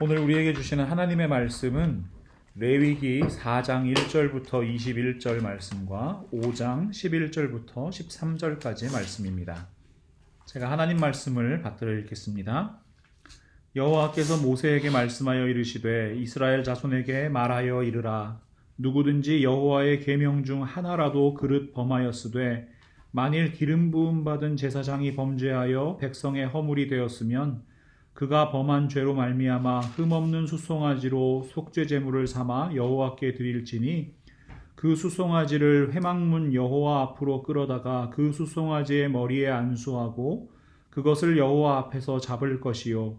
오늘 우리에게 주시는 하나님의 말씀은 레위기 4장 1절부터 21절 말씀과 5장 11절부터 13절까지의 말씀입니다. 제가 하나님 말씀을 받들어 읽겠습니다. 여호와께서 모세에게 말씀하여 이르시되 이스라엘 자손에게 말하여 이르라. 누구든지 여호와의 계명 중 하나라도 그릇 범하였으되 만일 기름 부음 받은 제사장이 범죄하여 백성의 허물이 되었으면 그가 범한 죄로 말미암아 흠없는 수송아지로 속죄 제물을 삼아 여호와께 드릴지니 그 수송아지를 회막문 여호와 앞으로 끌어다가 그 수송아지의 머리에 안수하고 그것을 여호와 앞에서 잡을 것이요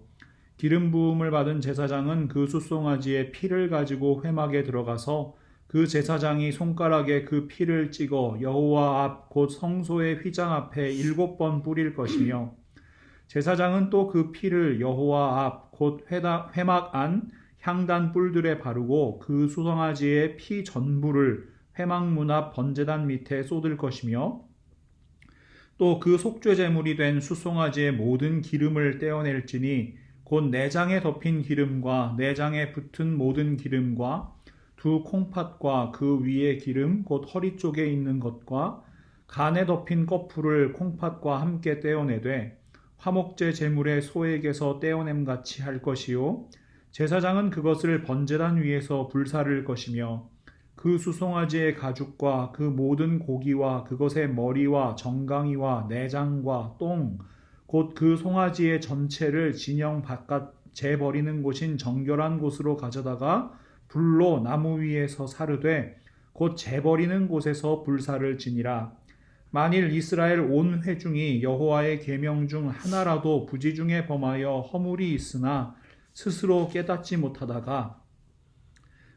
기름 부음을 받은 제사장은 그 수송아지의 피를 가지고 회막에 들어가서 그 제사장이 손가락에 그 피를 찍어 여호와 앞 곧 성소의 휘장 앞에 7번 뿌릴 것이며 제사장은 또 그 피를 여호와 앞 곧 회막 안 향단 뿔들에 바르고 그 수송아지의 피 전부를 회막문 앞 번제단 밑에 쏟을 것이며 또 그 속죄 제물이 된 수송아지의 모든 기름을 떼어낼지니 곧 내장에 덮인 기름과 내장에 붙은 모든 기름과 두 콩팥과 그 위의 기름 곧 허리 쪽에 있는 것과 간에 덮인 거풀을 콩팥과 함께 떼어내되 화목제 제물의 소에게서 떼어냄같이 할 것이요 제사장은 그것을 번제단 위에서 불사를 것이며 그 수송아지의 가죽과 그 모든 고기와 그것의 머리와 정강이와 내장과 똥 곧 그 송아지의 전체를 진영 바깥 재버리는 곳인 정결한 곳으로 가져다가 불로 나무 위에서 사르되 곧 재버리는 곳에서 불사를 지니라. 만일 이스라엘 온 회중이 여호와의 계명 중 하나라도 부지 중에 범하여 허물이 있으나 스스로 깨닫지 못하다가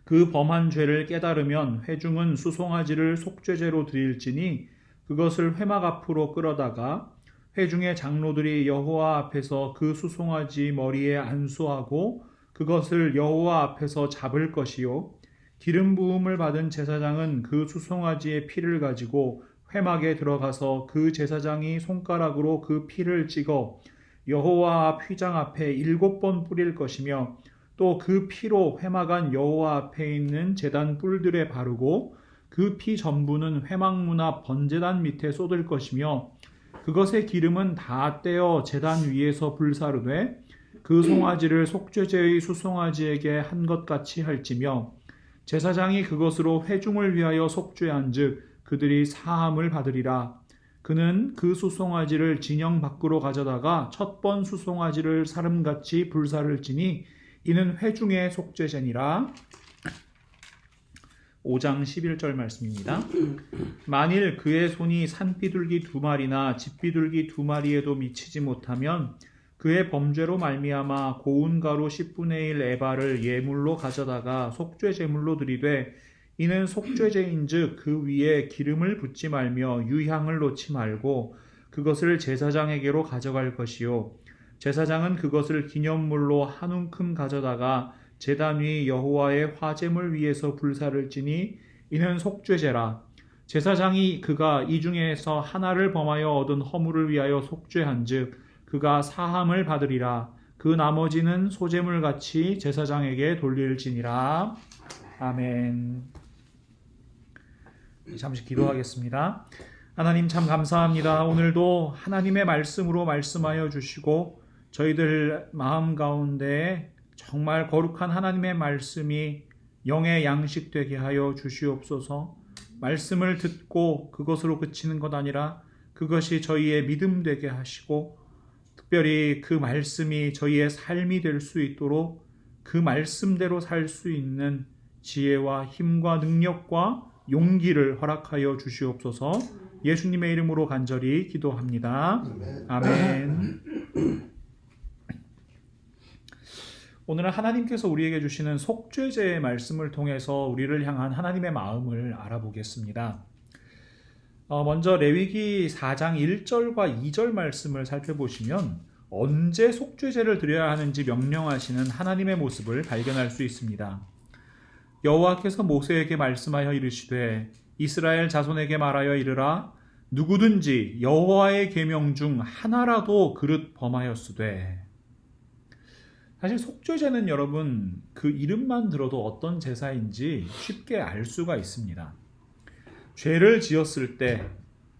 그 범한 죄를 깨달으면 회중은 수송아지를 속죄제로 드릴지니 그것을 회막 앞으로 끌어다가 회중의 장로들이 여호와 앞에서 그 수송아지 머리에 안수하고 그것을 여호와 앞에서 잡을 것이요 기름 부음을 받은 제사장은 그 수송아지의 피를 가지고 회막에 들어가서 그 제사장이 손가락으로 그 피를 찍어 여호와 앞 휘장 앞에 7번 뿌릴 것이며 또 그 피로 회막 안 여호와 앞에 있는 제단 뿔들에 바르고 그 피 전부는 회막문 앞 번제단 밑에 쏟을 것이며 그것의 기름은 다 떼어 제단 위에서 불사르되 그 송아지를 속죄제의 수송아지에게 한 것 같이 할지며 제사장이 그것으로 회중을 위하여 속죄한즉 그들이 사함을 받으리라. 그는 그 수송아지를 진영 밖으로 가져다가 첫 번 수송아지를 사름같이 불사를 지니 이는 회중의 속죄제니라. 5장 11절 말씀입니다. 만일 그의 손이 산비둘기 2마리나 집비둘기 2마리에도 미치지 못하면 그의 범죄로 말미암아 고운 가루 10분의 1 에바를 예물로 가져다가 속죄 제물로 드리되 이는 속죄제인즉 그 위에 기름을 붓지 말며 유향을 놓지 말고 그것을 제사장에게로 가져갈 것이요 제사장은 그것을 기념물로 한 움큼 가져다가 제단 위 여호와의 화제물 위에서 불사를 지니 이는 속죄제라. 제사장이 그가 이 중에서 하나를 범하여 얻은 허물을 위하여 속죄한즉 그가 사함을 받으리라. 그 나머지는 소제물같이 제사장에게 돌릴지니라. 아멘. 잠시 기도하겠습니다. 하나님 참 감사합니다. 오늘도 하나님의 말씀으로 말씀하여 주시고 저희들 마음 가운데 정말 거룩한 하나님의 말씀이 영의 양식 되게 하여 주시옵소서. 말씀을 듣고 그것으로 그치는 것 아니라 그것이 저희의 믿음 되게 하시고 특별히 그 말씀이 저희의 삶이 될 수 있도록 그 말씀대로 살 수 있는 지혜와 힘과 능력과 용기를 허락하여 주시옵소서. 예수님의 이름으로 간절히 기도합니다. 아멘. 오늘은 하나님께서 우리에게 주시는 속죄제의 말씀을 통해서 우리를 향한 하나님의 마음을 알아보겠습니다. 먼저 레위기 4장 1절과 2절 말씀을 살펴보시면 언제 속죄제를 드려야 하는지 명령하시는 하나님의 모습을 발견할 수 있습니다. 여호와께서 모세에게 말씀하여 이르시되 이스라엘 자손에게 말하여 이르라. 누구든지 여호와의 계명 중 하나라도 그릇 범하였으되 사실 속죄제는 여러분 그 이름만 들어도 어떤 제사인지 쉽게 알 수가 있습니다. 죄를 지었을 때,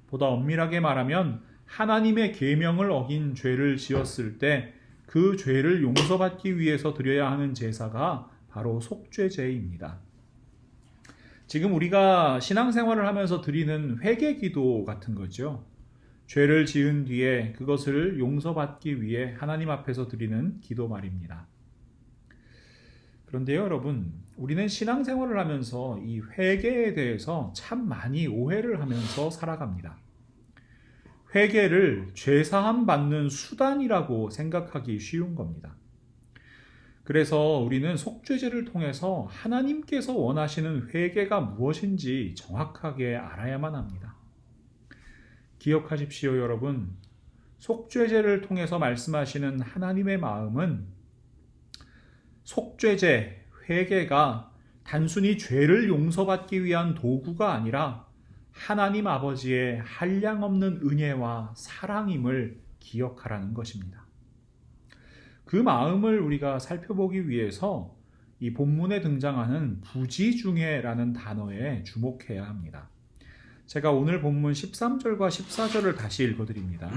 보다 엄밀하게 말하면 하나님의 계명을 어긴 죄를 지었을 때 그 죄를 용서받기 위해서 드려야 하는 제사가 바로 속죄제입니다. 지금 우리가 신앙생활을 하면서 드리는 회개기도 같은 거죠. 죄를 지은 뒤에 그것을 용서받기 위해 하나님 앞에서 드리는 기도 말입니다. 그런데요, 여러분, 우리는 신앙생활을 하면서 이 회개에 대해서 참 많이 오해를 하면서 살아갑니다. 회개를 죄사함 받는 수단이라고 생각하기 쉬운 겁니다. 그래서 우리는 속죄제를 통해서 하나님께서 원하시는 회개가 무엇인지 정확하게 알아야만 합니다. 기억하십시오, 여러분. 속죄제를 통해서 말씀하시는 하나님의 마음은 속죄제, 회개가 단순히 죄를 용서받기 위한 도구가 아니라 하나님 아버지의 한량없는 은혜와 사랑임을 기억하라는 것입니다. 그 마음을 우리가 살펴보기 위해서 이 본문에 등장하는 부지중에라는 단어에 주목해야 합니다. 제가 오늘 본문 13절과 14절을 다시 읽어드립니다.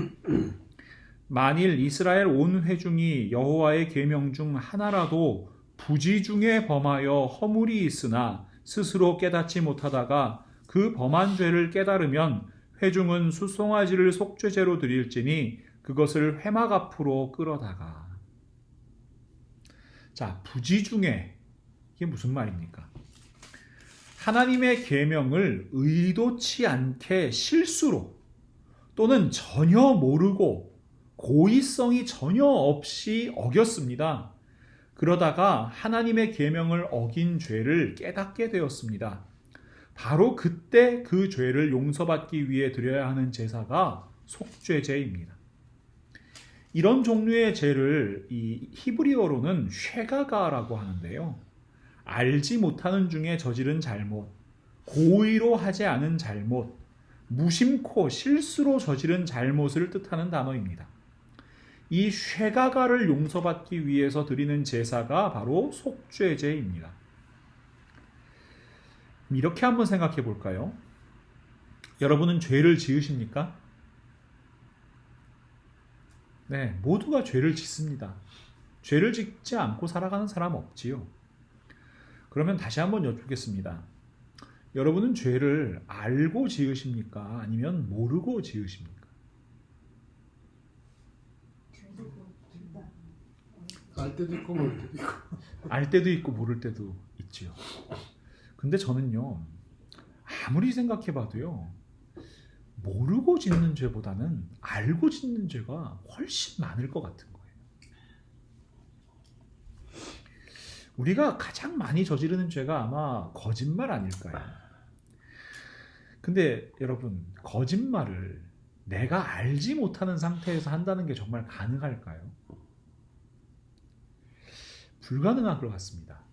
만일 이스라엘 온 회중이 여호와의 계명 중 하나라도 부지중에 범하여 허물이 있으나 스스로 깨닫지 못하다가 그 범한 죄를 깨달으면 회중은 수송아지를 속죄제로 드릴지니 그것을 회막 앞으로 끌어다가. 자, 부지중에 이게 무슨 말입니까? 하나님의 계명을 의도치 않게 실수로 또는 전혀 모르고 고의성이 전혀 없이 어겼습니다. 그러다가 하나님의 계명을 어긴 죄를 깨닫게 되었습니다. 바로 그때 그 죄를 용서받기 위해 드려야 하는 제사가 속죄제입니다. 이런 종류의 죄를 이 히브리어로는 쉐가가라고 하는데요. 알지 못하는 중에 저지른 잘못, 고의로 하지 않은 잘못, 무심코 실수로 저지른 잘못을 뜻하는 단어입니다. 이 쉐가가를 용서받기 위해서 드리는 제사가 바로 속죄제입니다. 이렇게 한번 생각해 볼까요? 여러분은 죄를 지으십니까? 네, 모두가 죄를 짓습니다. 죄를 짓지 않고 살아가는 사람 없지요. 그러면 다시 한번 여쭙겠습니다. 여러분은 죄를 알고 지으십니까? 아니면 모르고 지으십니까? 알 때도 있고 모를 때도 있고. 알 때도 있고 모를 때도 있지요. 근데 저는요, 아무리 생각해봐도요, 모르고 짓는 죄보다는 알고 짓는 죄가 훨씬 많을 것 같은 거예요. 우리가 가장 많이 저지르는 죄가 아마 거짓말 아닐까요? 근데 여러분, 거짓말을 내가 알지 못하는 상태에서 한다는 게 정말 가능할까요? 불가능한 것 같습니다.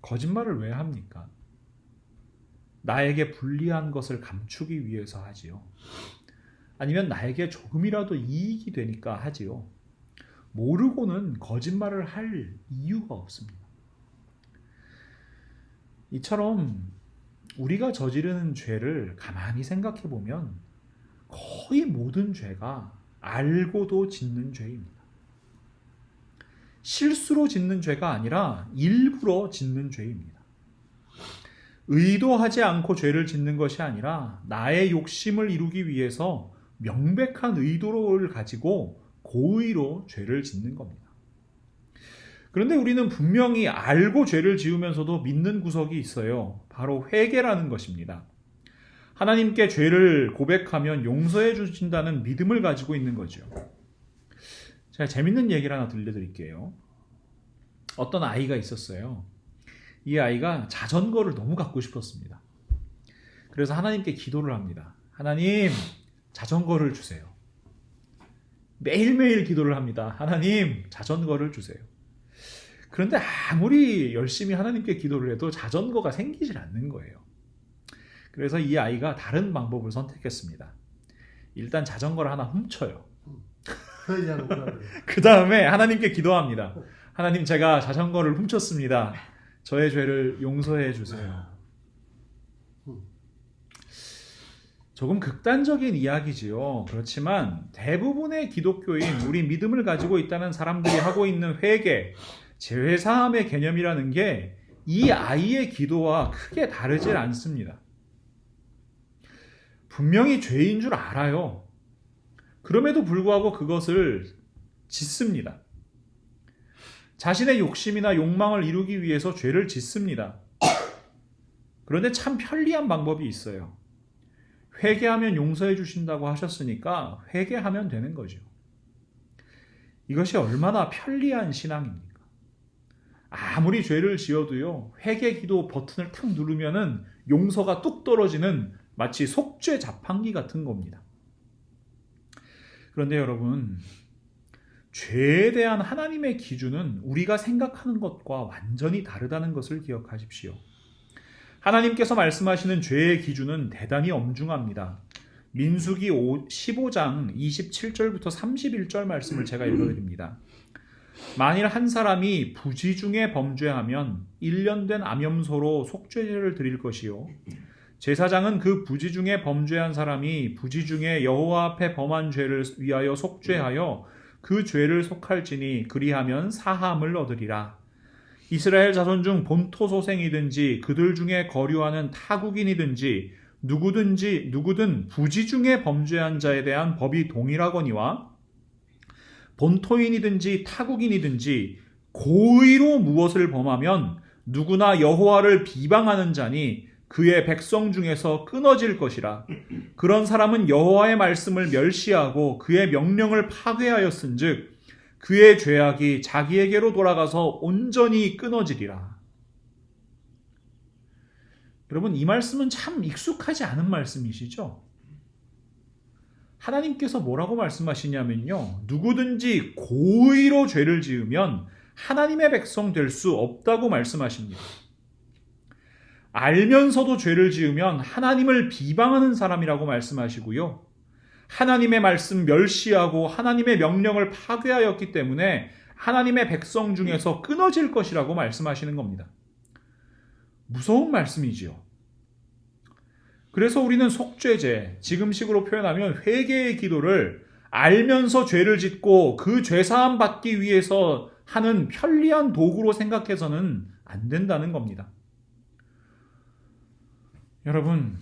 거짓말을 왜 합니까? 나에게 불리한 것을 감추기 위해서 하지요. 아니면 나에게 조금이라도 이익이 되니까 하지요. 모르고는 거짓말을 할 이유가 없습니다. 이처럼 우리가 저지르는 죄를 가만히 생각해 보면 거의 모든 죄가 알고도 짓는 죄입니다. 실수로 짓는 죄가 아니라 일부러 짓는 죄입니다. 의도하지 않고 죄를 짓는 것이 아니라 나의 욕심을 이루기 위해서 명백한 의도를 가지고 고의로 죄를 짓는 겁니다. 그런데 우리는 분명히 알고 죄를 지으면서도 믿는 구석이 있어요. 바로 회개라는 것입니다. 하나님께 죄를 고백하면 용서해 주신다는 믿음을 가지고 있는 거죠. 제가 재밌는 얘기를 하나 들려드릴게요. 어떤 아이가 있었어요. 이 아이가 자전거를 너무 갖고 싶었습니다. 그래서 하나님께 기도를 합니다. 하나님, 자전거를 주세요. 매일매일 기도를 합니다. 하나님, 자전거를 주세요. 그런데 아무리 열심히 하나님께 기도를 해도 자전거가 생기질 않는 거예요. 그래서 이 아이가 다른 방법을 선택했습니다. 일단 자전거를 하나 훔쳐요. 회개하는구나. 그래. 그 다음에 하나님께 기도합니다. 하나님, 제가 자전거를 훔쳤습니다. 저의 죄를 용서해 주세요. 조금 극단적인 이야기지요. 그렇지만 대부분의 기독교인, 우리 믿음을 가지고 있다는 사람들이 하고 있는 회개, 죄사함의 개념이라는 게 이 아이의 기도와 크게 다르질 않습니다. 분명히 죄인 줄 알아요. 그럼에도 불구하고 그것을 짓습니다. 자신의 욕심이나 욕망을 이루기 위해서 죄를 짓습니다. 그런데 참 편리한 방법이 있어요. 회개하면 용서해 주신다고 하셨으니까 회개하면 되는 거죠. 이것이 얼마나 편리한 신앙입니까? 아무리 죄를 지어도요, 회개 기도 버튼을 탁 누르면은 용서가 뚝 떨어지는 마치 속죄 자판기 같은 겁니다. 그런데 여러분, 죄에 대한 하나님의 기준은 우리가 생각하는 것과 완전히 다르다는 것을 기억하십시오. 하나님께서 말씀하시는 죄의 기준은 대단히 엄중합니다. 민수기 15장 27절부터 31절 말씀을 제가 읽어드립니다. 만일 한 사람이 부지 중에 범죄하면 1년 된 암염소로 속죄제를 드릴 것이요, 제사장은 그 부지 중에 범죄한 사람이 부지 중에 여호와 앞에 범한 죄를 위하여 속죄하여 그 죄를 속할지니 그리하면 사함을 얻으리라. 이스라엘 자손 중 본토 소생이든지 그들 중에 거류하는 타국인이든지 누구든 부지 중에 범죄한 자에 대한 법이 동일하거니와 본토인이든지 타국인이든지 고의로 무엇을 범하면 누구나 여호와를 비방하는 자니 그의 백성 중에서 끊어질 것이라. 그런 사람은 여호와의 말씀을 멸시하고 그의 명령을 파괴하였은즉 그의 죄악이 자기에게로 돌아가서 온전히 끊어지리라. 여러분, 이 말씀은 참 익숙하지 않은 말씀이시죠? 하나님께서 뭐라고 말씀하시냐면요, 누구든지 고의로 죄를 지으면 하나님의 백성 될 수 없다고 말씀하십니다. 알면서도 죄를 지으면 하나님을 비방하는 사람이라고 말씀하시고요, 하나님의 말씀 멸시하고 하나님의 명령을 파괴하였기 때문에 하나님의 백성 중에서 끊어질 것이라고 말씀하시는 겁니다. 무서운 말씀이지요. 그래서 우리는 속죄제, 지금식으로 표현하면 회개의 기도를 알면서 죄를 짓고 그 죄사함 받기 위해서 하는 편리한 도구로 생각해서는 안 된다는 겁니다. 여러분,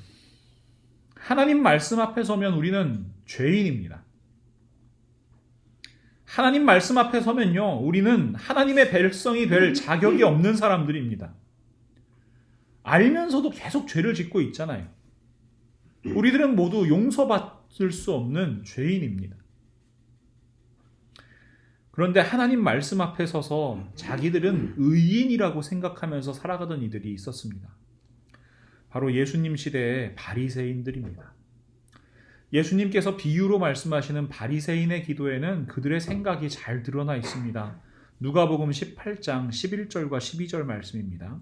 하나님 말씀 앞에 서면 우리는 죄인입니다. 하나님 말씀 앞에 서면요, 우리는 하나님의 백성이 될 자격이 없는 사람들입니다. 알면서도 계속 죄를 짓고 있잖아요. 우리들은 모두 용서받을 수 없는 죄인입니다. 그런데 하나님 말씀 앞에 서서 자기들은 의인이라고 생각하면서 살아가던 이들이 있었습니다. 바로 예수님 시대의 바리새인들입니다. 예수님께서 비유로 말씀하시는 바리새인의 기도에는 그들의 생각이 잘 드러나 있습니다. 누가복음 18장 11절과 12절 말씀입니다.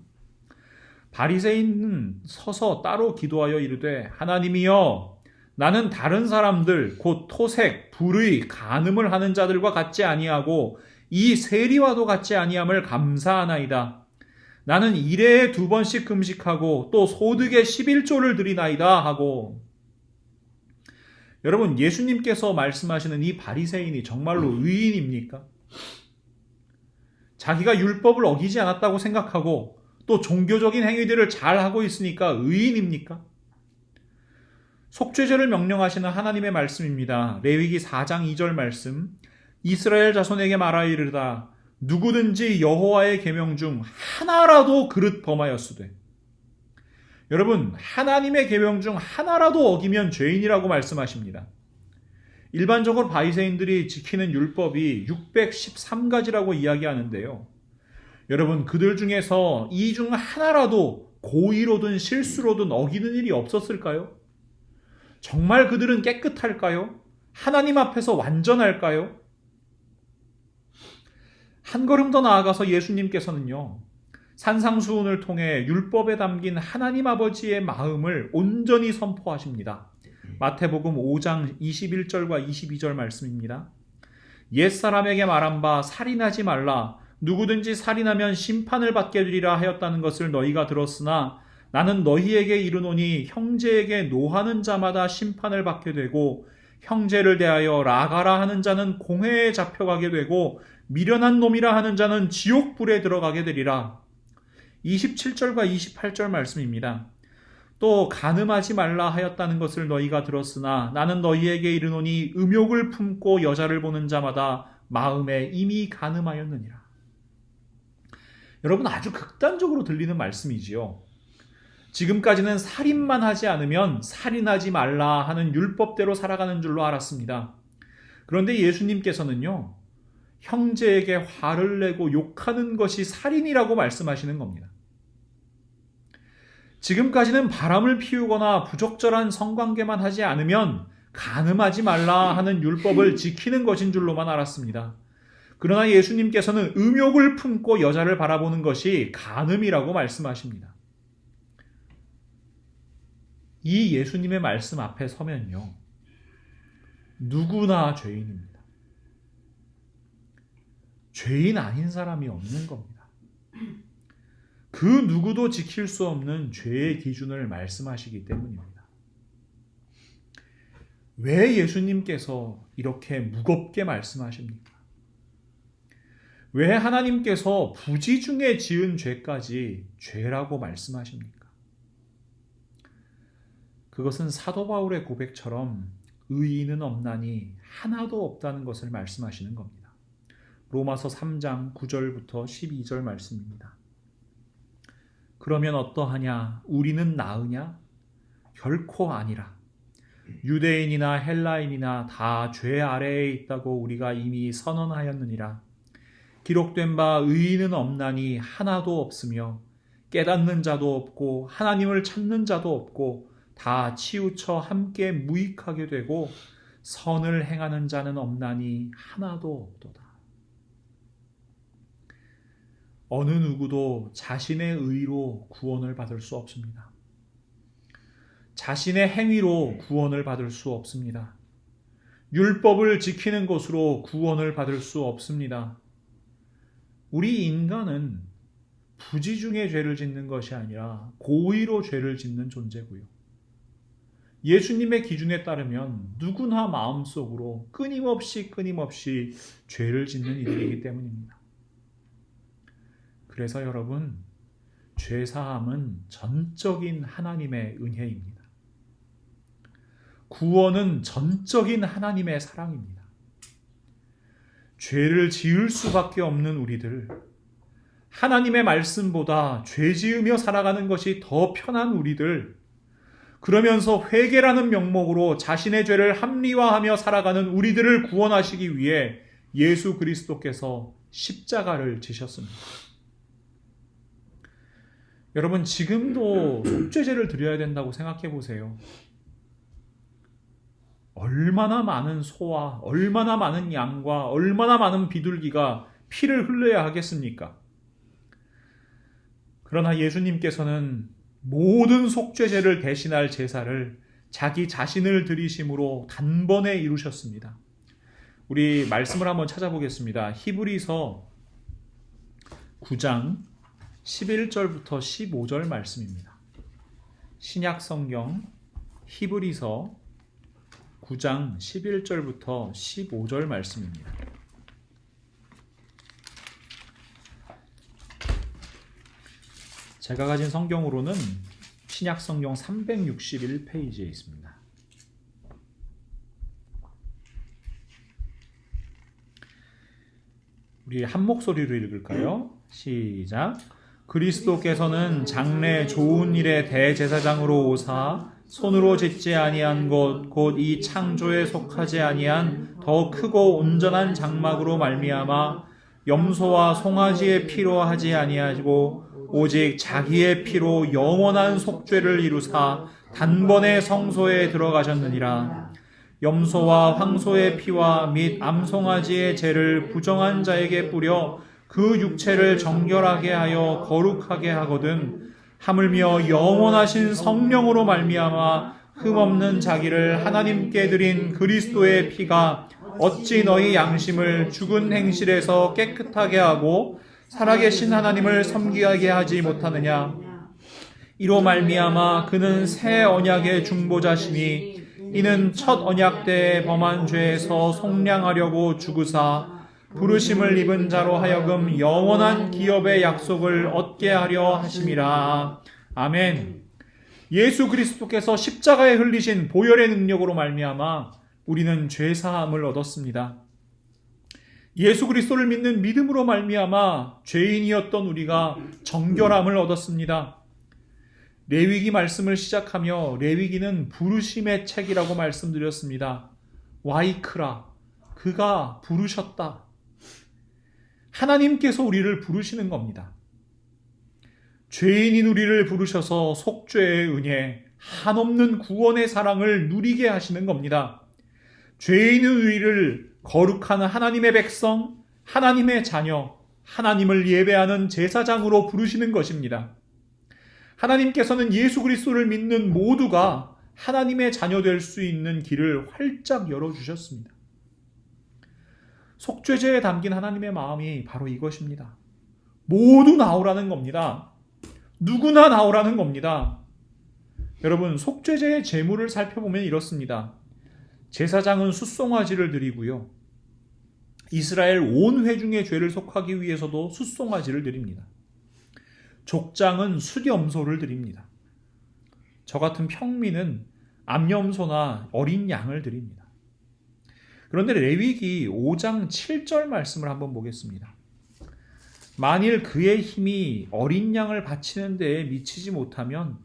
바리새인은 서서 따로 기도하여 이르되 하나님이여, 나는 다른 사람들 곧 토색, 불의, 간음을 하는 자들과 같지 아니하고 이 세리와도 같지 아니함을 감사하나이다. 나는 일해에 2번씩 금식하고 또 소득의 11조를 드리나이다 하고. 여러분, 예수님께서 말씀하시는 이 바리새인이 정말로 의인입니까? 자기가 율법을 어기지 않았다고 생각하고 또 종교적인 행위들을 잘 하고 있으니까 의인입니까? 속죄제를 명령하시는 하나님의 말씀입니다. 레위기 4장 2절 말씀, 이스라엘 자손에게 말하이르다 누구든지 여호와의 계명 중 하나라도 그릇 범하였으되. 여러분, 하나님의 계명 중 하나라도 어기면 죄인이라고 말씀하십니다. 일반적으로 바리새인들이 지키는 율법이 613가지라고 이야기하는데요. 여러분, 그들 중에서 이 중 하나라도 고의로든 실수로든 어기는 일이 없었을까요? 정말 그들은 깨끗할까요? 하나님 앞에서 완전할까요? 한 걸음 더 나아가서 예수님께서는요, 산상수훈을 통해 율법에 담긴 하나님 아버지의 마음을 온전히 선포하십니다. 마태복음 5장 21절과 22절 말씀입니다. 옛사람에게 말한 바 살인하지 말라. 누구든지 살인하면 심판을 받게 되리라 하였다는 것을 너희가 들었으나 나는 너희에게 이르노니 형제에게 노하는 자마다 심판을 받게 되고 형제를 대하여 라가라 하는 자는 공회에 잡혀가게 되고 미련한 놈이라 하는 자는 지옥불에 들어가게 되리라. 27절과 28절 말씀입니다. 또 간음하지 말라 하였다는 것을 너희가 들었으나 나는 너희에게 이르노니 음욕을 품고 여자를 보는 자마다 마음에 이미 간음하였느니라. 여러분, 아주 극단적으로 들리는 말씀이지요. 지금까지는 살인만 하지 않으면 살인하지 말라 하는 율법대로 살아가는 줄로 알았습니다. 그런데 예수님께서는요, 형제에게 화를 내고 욕하는 것이 살인이라고 말씀하시는 겁니다. 지금까지는 바람을 피우거나 부적절한 성관계만 하지 않으면 간음하지 말라 하는 율법을 지키는 것인 줄로만 알았습니다. 그러나 예수님께서는 음욕을 품고 여자를 바라보는 것이 간음이라고 말씀하십니다. 이 예수님의 말씀 앞에 서면요, 누구나 죄인입니다. 죄인 아닌 사람이 없는 겁니다. 그 누구도 지킬 수 없는 죄의 기준을 말씀하시기 때문입니다. 왜 예수님께서 이렇게 무겁게 말씀하십니까? 왜 하나님께서 부지 중에 지은 죄까지 죄라고 말씀하십니까? 그것은 사도 바울의 고백처럼 의인은 없나니 하나도 없다는 것을 말씀하시는 겁니다. 로마서 3장 9절부터 12절 말씀입니다. 그러면 어떠하냐? 우리는 나으냐? 결코 아니라. 유대인이나 헬라인이나 다 죄 아래에 있다고 우리가 이미 선언하였느니라. 기록된 바 의인은 없나니 하나도 없으며 깨닫는 자도 없고 하나님을 찾는 자도 없고 다 치우쳐 함께 무익하게 되고 선을 행하는 자는 없나니 하나도 없도다. 어느 누구도 자신의 의로 구원을 받을 수 없습니다. 자신의 행위로 구원을 받을 수 없습니다. 율법을 지키는 것으로 구원을 받을 수 없습니다. 우리 인간은 부지 중에 죄를 짓는 것이 아니라 고의로 죄를 짓는 존재고요. 예수님의 기준에 따르면 누구나 마음속으로 끊임없이 죄를 짓는 이들이기 때문입니다. 그래서 여러분, 죄사함은 전적인 하나님의 은혜입니다. 구원은 전적인 하나님의 사랑입니다. 죄를 지을 수밖에 없는 우리들, 하나님의 말씀보다 죄 지으며 살아가는 것이 더 편한 우리들, 그러면서 회개라는 명목으로 자신의 죄를 합리화하며 살아가는 우리들을 구원하시기 위해 예수 그리스도께서 십자가를 지셨습니다. 여러분, 지금도 속죄제를 드려야 된다고 생각해 보세요. 얼마나 많은 소와 얼마나 많은 양과 얼마나 많은 비둘기가 피를 흘려야 하겠습니까? 그러나 예수님께서는 모든 속죄제를 대신할 제사를 자기 자신을 드리심으로 단번에 이루셨습니다. 우리 말씀을 한번 찾아보겠습니다. 히브리서 9장 11절부터 15절 말씀입니다. 신약 성경 히브리서 9장 11절부터 15절 말씀입니다. 제가 가진 성경으로는 신약 성경 361페이지에 있습니다. 우리 한 목소리로 읽을까요? 시작. 그리스도께서는 장래 좋은 일의 대제사장으로 오사 손으로 짓지 아니한 것 곧 이 창조에 속하지 아니한 더 크고 온전한 장막으로 말미암아 염소와 송아지의 피로 하지 아니하고 오직 자기의 피로 영원한 속죄를 이루사 단번에 성소에 들어가셨느니라. 염소와 황소의 피와 및 암송아지의 죄를 부정한 자에게 뿌려 그 육체를 정결하게 하여 거룩하게 하거든 하물며 영원하신 성령으로 말미암아 흠없는 자기를 하나님께 드린 그리스도의 피가 어찌 너희 양심을 죽은 행실에서 깨끗하게 하고 살아계신 하나님을 섬기게 하지 못하느냐. 이로 말미암아 그는 새 언약의 중보자시니 이는 첫 언약 때에 범한 죄에서 속량하려고 죽으사 부르심을 입은 자로 하여금 영원한 기업의 약속을 얻게 하려 하심이라. 아멘. 예수 그리스도께서 십자가에 흘리신 보혈의 능력으로 말미암아 우리는 죄사함을 얻었습니다. 예수 그리스도를 믿는 믿음으로 말미암아 죄인이었던 우리가 정결함을 얻었습니다. 레위기 말씀을 시작하며 레위기는 부르심의 책이라고 말씀드렸습니다. 와이크라, 그가 부르셨다. 하나님께서 우리를 부르시는 겁니다. 죄인인 우리를 부르셔서 속죄의 은혜, 한없는 구원의 사랑을 누리게 하시는 겁니다. 죄인인 우리를 거룩한 하나님의 백성, 하나님의 자녀, 하나님을 예배하는 제사장으로 부르시는 것입니다. 하나님께서는 예수 그리스도를 믿는 모두가 하나님의 자녀 될 수 있는 길을 활짝 열어주셨습니다. 속죄제에 담긴 하나님의 마음이 바로 이것입니다. 모두 나오라는 겁니다. 누구나 나오라는 겁니다. 여러분, 속죄제의 제물을 살펴보면 이렇습니다. 제사장은 숫송아지를 드리고요. 이스라엘 온 회중의 죄를 속하기 위해서도 숫송아지를 드립니다. 족장은 수염소를 드립니다. 저 같은 평민은 암염소나 어린 양을 드립니다. 그런데 레위기 5장 7절 말씀을 한번 보겠습니다. 만일 그의 힘이 어린 양을 바치는 데에 미치지 못하면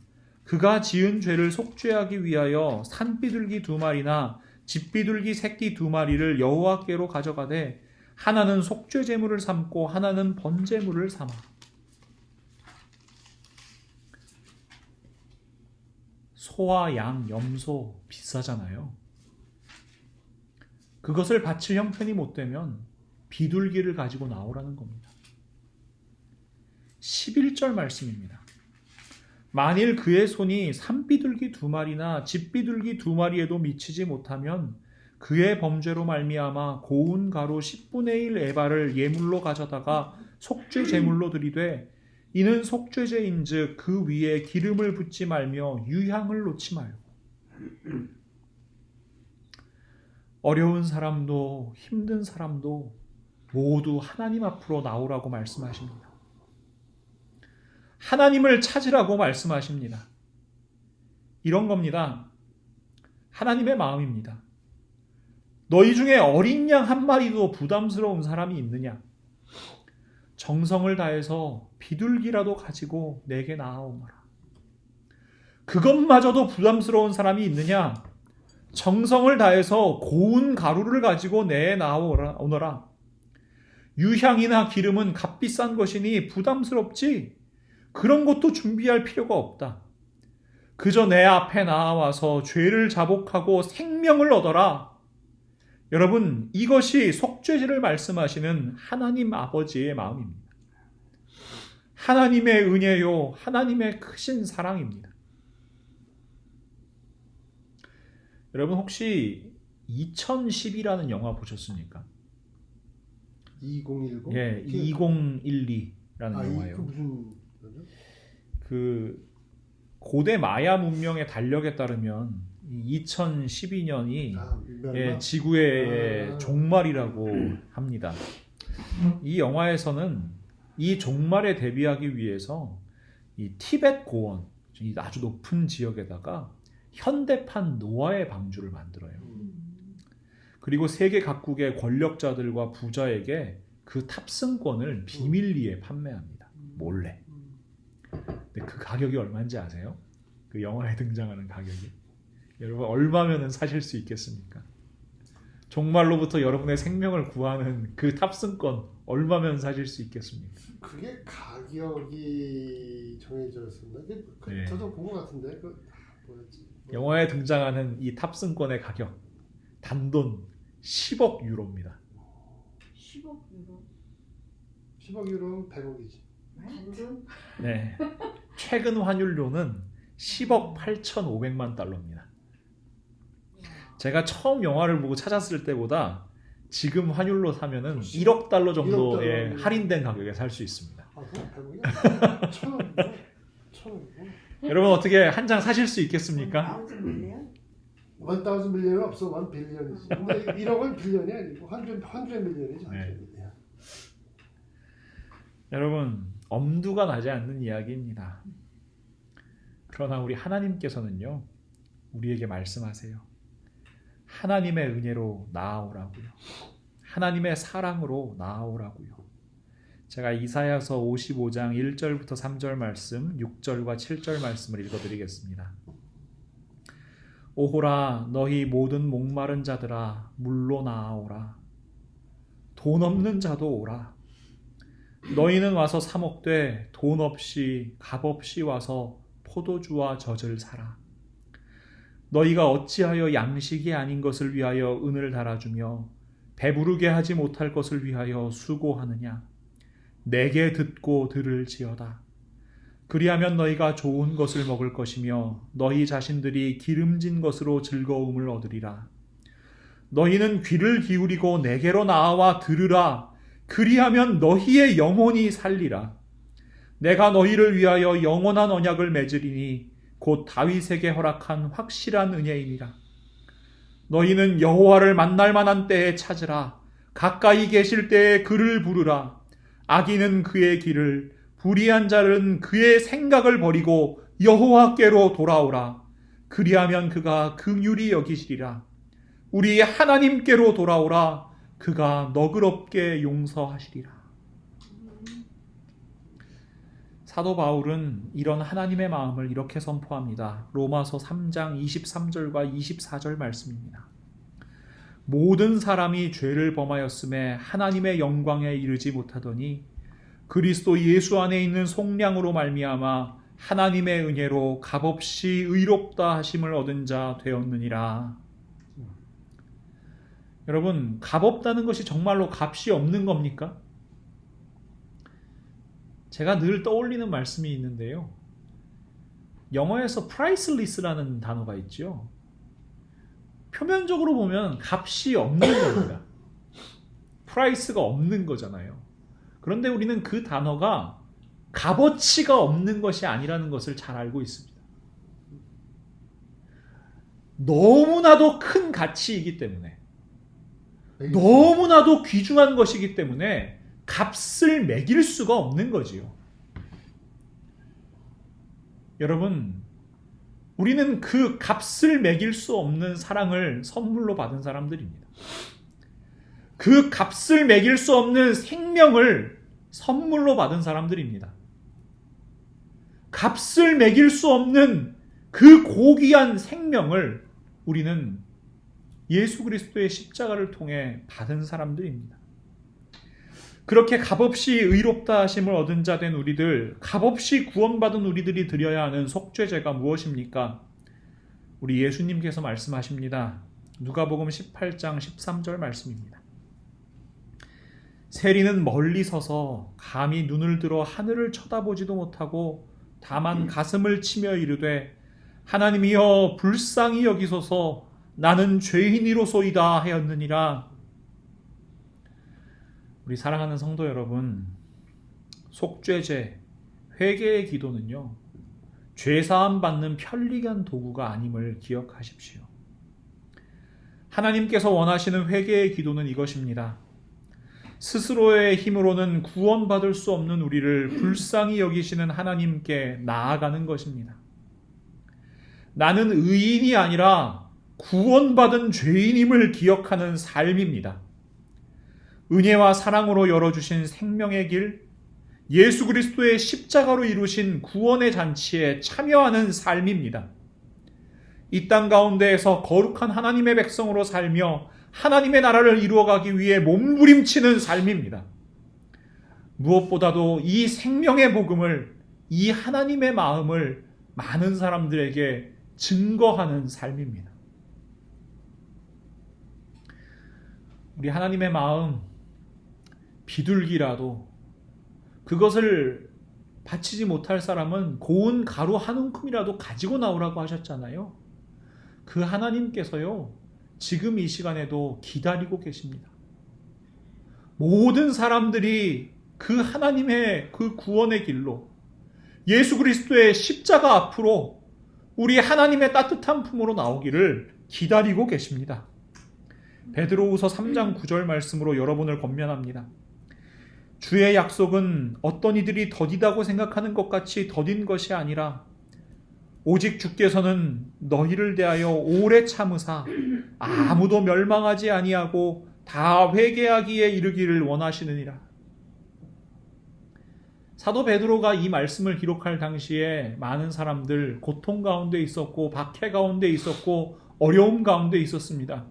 그가 지은 죄를 속죄하기 위하여 산비둘기 2마리나 집비둘기 새끼 2마리를 여호와께로 가져가되 하나는 속죄 제물을 삼고 하나는 번제물을 삼아. 소와 양, 염소 비싸잖아요. 그것을 바칠 형편이 못 되면 비둘기를 가지고 나오라는 겁니다. 11절 말씀입니다. 만일 그의 손이 산비둘기 2마리나 집비둘기 2마리에도 미치지 못하면 그의 범죄로 말미암아 고운 가루 10분의 1 에바를 예물로 가져다가 속죄 제물로 드리되 이는 속죄제인즉 그 위에 기름을 붓지 말며 유향을 놓지 말고. 어려운 사람도 힘든 사람도 모두 하나님 앞으로 나오라고 말씀하십니다. 하나님을 찾으라고 말씀하십니다. 이런 겁니다. 하나님의 마음입니다. 너희 중에 어린 양 한 마리도 부담스러운 사람이 있느냐? 정성을 다해서 비둘기라도 가지고 내게 나아오너라. 그것마저도 부담스러운 사람이 있느냐? 정성을 다해서 고운 가루를 가지고 내게 나아오너라. 유향이나 기름은 값비싼 것이니 부담스럽지? 그런 것도 준비할 필요가 없다. 그저 내 앞에 나와서 죄를 자복하고 생명을 얻어라. 여러분, 이것이 속죄제를 말씀하시는 하나님 아버지의 마음입니다. 하나님의 은혜요, 하나님의 크신 사랑입니다. 여러분, 혹시 2010이라는 영화 보셨습니까? 2010? 예, 2012라는 영화예요. 그 무슨 거죠? 그 고대 마야 문명의 달력에 따르면 2012년이 지구의 종말이라고 합니다. 이 영화에서는 이 종말에 대비하기 위해서 이 티벳 고원, 이 아주 높은 지역에다가 현대판 노아의 방주를 만들어요. 그리고 세계 각국의 권력자들과 부자에게 그 탑승권을 비밀리에 판매합니다. 몰래. 근데 그 가격이 얼마인지 아세요? 그 영화에 등장하는 가격이. 여러분, 얼마면은 사실 수 있겠습니까? 종말로부터 여러분의 생명을 구하는 그 탑승권 얼마면 사실 수 있겠습니까? 그게 가격이 정해져 있었나? 네. 저도 본 것 같은데 뭐였지? 영화에 등장하는 이 탑승권의 가격 단돈 10억 유로입니다. 10억 유로? 10억 유로면 100억이지. 단돈? 네. 최근 환율로는 10억 8,500만 달러입니다. 제가 처음 영화를 보고 찾았을 때보다 지금 환율로 사면은 1억 달러 1억 정도의 달러. 할인된 가격에 살 수 있습니다. 아, 그럼 100억이야? 1,000원이고. 1,000원이고. 여러분 어떻게 한 장 사실 수 있겠습니까? 1,000,000,000? 1,000 밀리언은 없어. 1 빌리언이지. 근데 1억은 빌리언이 아니고 100 밀리언이지. 네. 여러분 엄두가 나지 않는 이야기입니다. 그러나 우리 하나님께서는요 우리에게 말씀하세요. 하나님의 은혜로 나아오라고요. 하나님의 사랑으로 나아오라고요. 제가 이사야서 55장 1절부터 3절 말씀, 6절과 7절 말씀을 읽어드리겠습니다. 오호라 너희 모든 목마른 자들아 물로 나아오라. 돈 없는 자도 오라. 너희는 와서 사 먹되 돈 없이 값 없이 와서 포도주와 젖을 사라. 너희가 어찌하여 양식이 아닌 것을 위하여 은을 달아주며 배부르게 하지 못할 것을 위하여 수고하느냐. 내게 듣고 들을지어다. 그리하면 너희가 좋은 것을 먹을 것이며 너희 자신들이 기름진 것으로 즐거움을 얻으리라. 너희는 귀를 기울이고 내게로 나아와 들으라. 그리하면 너희의 영혼이 살리라. 내가 너희를 위하여 영원한 언약을 맺으리니 곧 다윗에게 허락한 확실한 은혜이니라. 너희는 여호와를 만날 만한 때에 찾으라. 가까이 계실 때에 그를 부르라. 악인은 그의 길을, 불의한 자는 그의 생각을 버리고 여호와께로 돌아오라. 그리하면 그가 긍휼히 여기시리라. 우리 하나님께로 돌아오라. 그가 너그럽게 용서하시리라. 사도 바울은 이런 하나님의 마음을 이렇게 선포합니다. 로마서 3장 23절과 24절 말씀입니다. 모든 사람이 죄를 범하였음에 하나님의 영광에 이르지 못하더니 그리스도 예수 안에 있는 속량으로 말미암아 하나님의 은혜로 값없이 의롭다 하심을 얻은 자 되었느니라. 여러분, 값없다는 것이 정말로 값이 없는 겁니까? 제가 늘 떠올리는 말씀이 있는데요. 영어에서 priceless라는 단어가 있죠. 표면적으로 보면 값이 없는 겁니다. 프라이스가 없는 거잖아요. 그런데 우리는 그 단어가 값어치가 없는 것이 아니라는 것을 잘 알고 있습니다. 너무나도 큰 가치이기 때문에, 너무나도 귀중한 것이기 때문에 값을 매길 수가 없는 거지요. 여러분, 우리는 그 값을 매길 수 없는 사랑을 선물로 받은 사람들입니다. 그 값을 매길 수 없는 생명을 선물로 받은 사람들입니다. 값을 매길 수 없는 그 고귀한 생명을 우리는 예수 그리스도의 십자가를 통해 받은 사람들입니다. 그렇게 값없이 의롭다 하심을 얻은 자 된 우리들, 값없이 구원받은 우리들이 드려야 하는 속죄제가 무엇입니까? 우리 예수님께서 말씀하십니다. 누가복음 18장 13절 말씀입니다. 세리는 멀리 서서 감히 눈을 들어 하늘을 쳐다보지도 못하고 다만 가슴을 치며 이르되 하나님이여 불쌍히 여기소서 나는 죄인이로소이다 하였느니라. 우리 사랑하는 성도 여러분, 속죄제, 회개의 기도는요, 죄사함 받는 편리한 도구가 아님을 기억하십시오. 하나님께서 원하시는 회개의 기도는 이것입니다. 스스로의 힘으로는 구원받을 수 없는 우리를 불쌍히 여기시는 하나님께 나아가는 것입니다. 나는 의인이 아니라 구원받은 죄인임을 기억하는 삶입니다. 은혜와 사랑으로 열어주신 생명의 길, 예수 그리스도의 십자가로 이루신 구원의 잔치에 참여하는 삶입니다. 이 땅 가운데에서 거룩한 하나님의 백성으로 살며 하나님의 나라를 이루어가기 위해 몸부림치는 삶입니다. 무엇보다도 이 생명의 복음을, 이 하나님의 마음을 많은 사람들에게 증거하는 삶입니다. 우리 하나님의 마음, 비둘기라도 그것을 바치지 못할 사람은 고운 가루 한 움큼이라도 가지고 나오라고 하셨잖아요. 그 하나님께서요, 지금 이 시간에도 기다리고 계십니다. 모든 사람들이 그 하나님의 그 구원의 길로 예수 그리스도의 십자가 앞으로 우리 하나님의 따뜻한 품으로 나오기를 기다리고 계십니다. 베드로후서 3장 9절 말씀으로 여러분을 권면합니다. 주의 약속은 어떤 이들이 더디다고 생각하는 것 같이 더딘 것이 아니라 오직 주께서는 너희를 대하여 오래 참으사 아무도 멸망하지 아니하고 다 회개하기에 이르기를 원하시느니라. 사도 베드로가 이 말씀을 기록할 당시에 많은 사람들 고통 가운데 있었고 박해 가운데 있었고 어려움 가운데 있었습니다.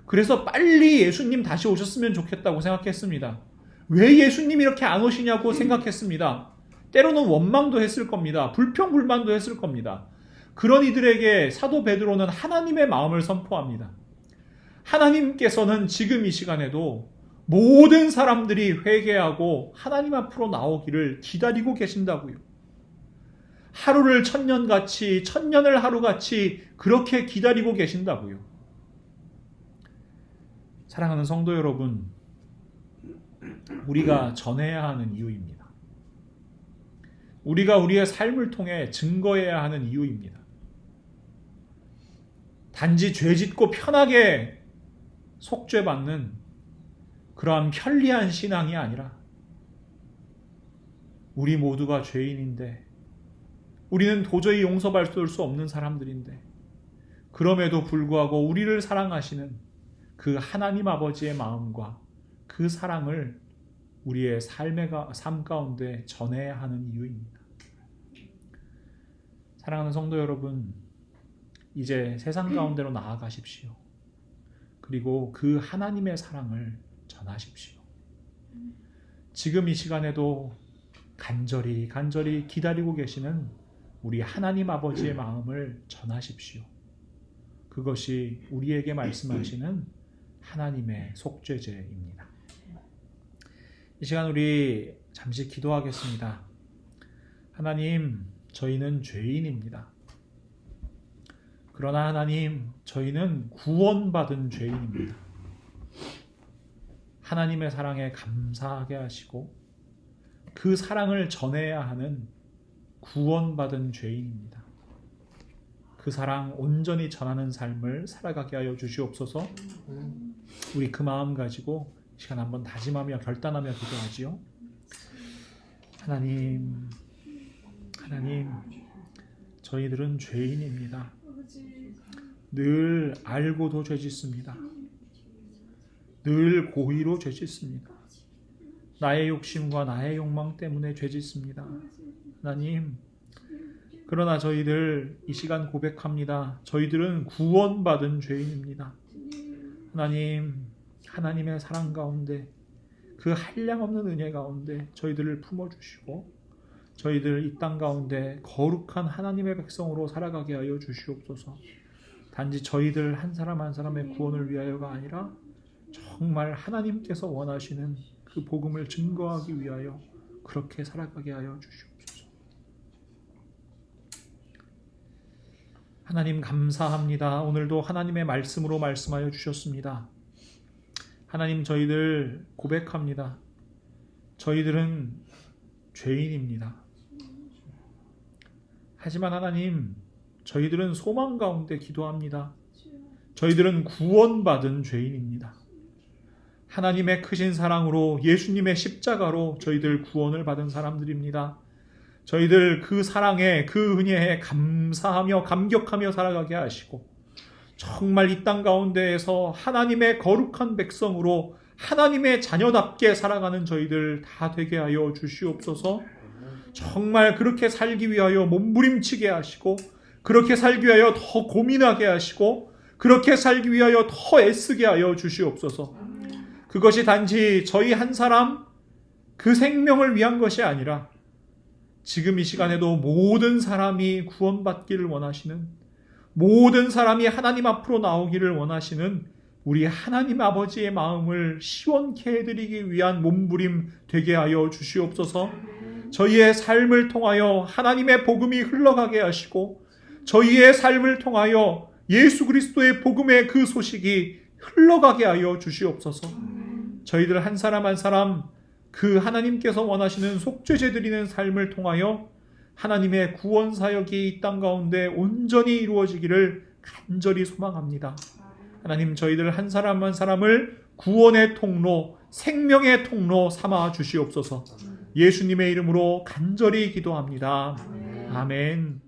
그래서 빨리 예수님 다시 오셨으면 좋겠다고 생각했습니다. 왜 예수님이 이렇게 안 오시냐고 생각했습니다. 때로는 원망도 했을 겁니다. 불평불만도 했을 겁니다. 그런 이들에게 사도 베드로는 하나님의 마음을 선포합니다. 하나님께서는 지금 이 시간에도 모든 사람들이 회개하고 하나님 앞으로 나오기를 기다리고 계신다고요. 하루를 천년같이, 천년을 하루같이 그렇게 기다리고 계신다고요. 사랑하는 성도 여러분, 우리가 전해야 하는 이유입니다. 우리가 우리의 삶을 통해 증거해야 하는 이유입니다. 단지 죄짓고 편하게 속죄받는 그러한 편리한 신앙이 아니라 우리 모두가 죄인인데 우리는 도저히 용서받을 수 없는 사람들인데 그럼에도 불구하고 우리를 사랑하시는 그 하나님 아버지의 마음과 그 사랑을 우리의 삶 가운데 전해야 하는 이유입니다. 사랑하는 성도 여러분, 이제 세상 가운데로 나아가십시오. 그리고 그 하나님의 사랑을 전하십시오. 지금 이 시간에도 간절히 기다리고 계시는 우리 하나님 아버지의 마음을 전하십시오. 그것이 우리에게 말씀하시는 하나님의 속죄제입니다. 이 시간 우리 잠시 기도하겠습니다. 하나님, 저희는 죄인입니다. 그러나 하나님, 저희는 구원받은 죄인입니다. 하나님의 사랑에 감사하게 하시고 그 사랑을 전해야 하는 구원받은 죄인입니다. 그 사랑 온전히 전하는 삶을 살아가게 하여 주시옵소서. 우리 그 마음 가지고 시간 한번 다짐하며 결단하며 기도하지요. 하나님, 저희들은 죄인입니다. 늘 알고도 죄짓습니다. 늘 고의로 죄짓습니다. 나의 욕심과 나의 욕망 때문에 죄짓습니다. 하나님, 그러나 저희들 이 시간 고백합니다. 저희들은 구원받은 죄인입니다. 하나님, 하나님의 사랑 가운데 그 한량없는 은혜 가운데 저희들을 품어주시고 저희들 이 땅 가운데 거룩한 하나님의 백성으로 살아가게 하여 주시옵소서. 단지 저희들 한 사람 한 사람의 구원을 위하여가 아니라 정말 하나님께서 원하시는 그 복음을 증거하기 위하여 그렇게 살아가게 하여 주시옵소서. 하나님 감사합니다. 오늘도 하나님의 말씀으로 말씀하여 주셨습니다. 하나님, 저희들 고백합니다. 저희들은 죄인입니다. 하지만 하나님, 저희들은 소망 가운데 기도합니다. 저희들은 구원받은 죄인입니다. 하나님의 크신 사랑으로 예수님의 십자가로 저희들 구원을 받은 사람들입니다. 저희들 그 사랑에, 그 은혜에 감사하며 감격하며 살아가게 하시고 정말 이 땅 가운데에서 하나님의 거룩한 백성으로 하나님의 자녀답게 살아가는 저희들 다 되게 하여 주시옵소서. 정말 그렇게 살기 위하여 몸부림치게 하시고 그렇게 살기 위하여 더 고민하게 하시고 그렇게 살기 위하여 더 애쓰게 하여 주시옵소서. 그것이 단지 저희 한 사람 그 생명을 위한 것이 아니라 지금 이 시간에도 모든 사람이 구원받기를 원하시는, 모든 사람이 하나님 앞으로 나오기를 원하시는 우리 하나님 아버지의 마음을 시원케 해드리기 위한 몸부림 되게 하여 주시옵소서. 저희의 삶을 통하여 하나님의 복음이 흘러가게 하시고 저희의 삶을 통하여 예수 그리스도의 복음의 그 소식이 흘러가게 하여 주시옵소서. 저희들 한 사람 한 사람 그 하나님께서 원하시는 속죄제 드리는 삶을 통하여 하나님의 구원 사역이 이 땅 가운데 온전히 이루어지기를 간절히 소망합니다. 하나님, 저희들 한 사람 한 사람을 구원의 통로, 생명의 통로 삼아 주시옵소서. 예수님의 이름으로 간절히 기도합니다. 아멘.